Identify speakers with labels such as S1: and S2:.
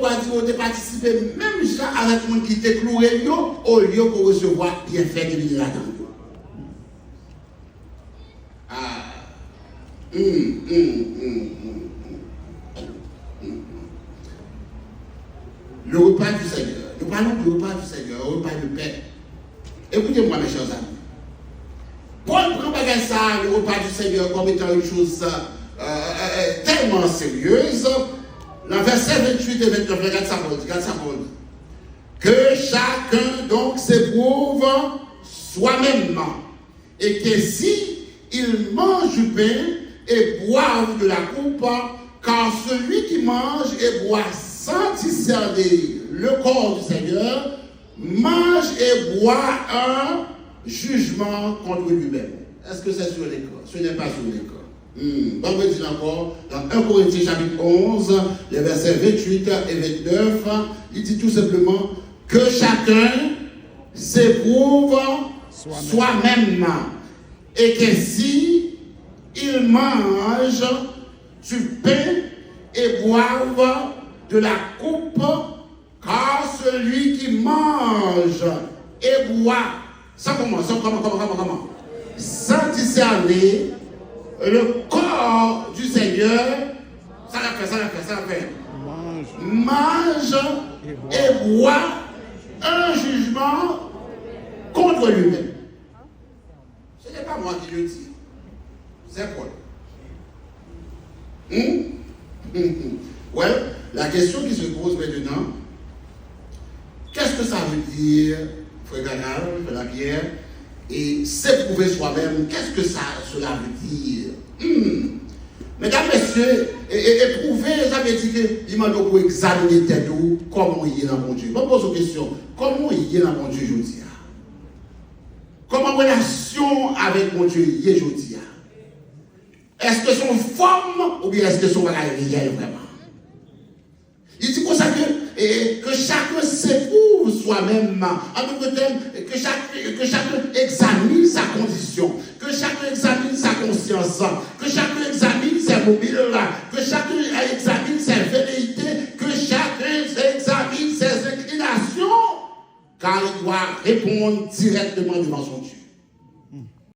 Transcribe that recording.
S1: doit dire de participer même ça avec le monde qui était cloué au lieu de recevoir bien fait de l'île là-dedans. Le repas du Seigneur. Nous parlons du repas du Seigneur, le repas de paix. Écoutez-moi, mes chers amis. Paul prend ça, le repas du Seigneur, comme étant une chose tellement sérieuse. Dans verset 28 et 29, regarde ça, Paul. Que chacun donc s'éprouve soi-même, et que si il mange du pain et boive de la coupe, car celui qui mange et boit sans discerner le corps du Seigneur, mange et boit un jugement contre lui-même. Est-ce que c'est sur l'écran? Ce n'est pas sur l'écran. On va dire encore, dans 1 Corinthiens chapitre 11, les versets 28 et 29, il dit tout simplement que chacun s'éprouve soi-même et que si il mange du pain et boive de la coupe, car celui qui mange et boit, sans discerner le corps du Seigneur, ça l'a fait. Mange et boit un jugement contre lui-même. Ce n'est pas moi qui le dis, c'est Paul. Ouais, la question qui se pose maintenant, qu'est-ce que ça veut dire, frère Ganal, frère Pierre, et s'éprouver soi-même, qu'est-ce que cela veut dire? Mesdames, messieurs, éprouver, ça veut dire qu'il m'a pour examiner tête ou comment il est dans mon Dieu. Je me pose une question, comment il est dans mon Dieu aujourd'hui? Comment relation avec mon Dieu il est aujourd'hui? Est-ce que son forme ou bien est-ce que son bagage réel vraiment? Il dit comme ça que chacun s'éprouve soi-même. En d'autres termes, que chacun examine sa condition, que chacun examine sa conscience, que chacun examine ses mobiles, que chacun examine ses velléités, que chacun examine ses inclinations, car il doit répondre directement devant son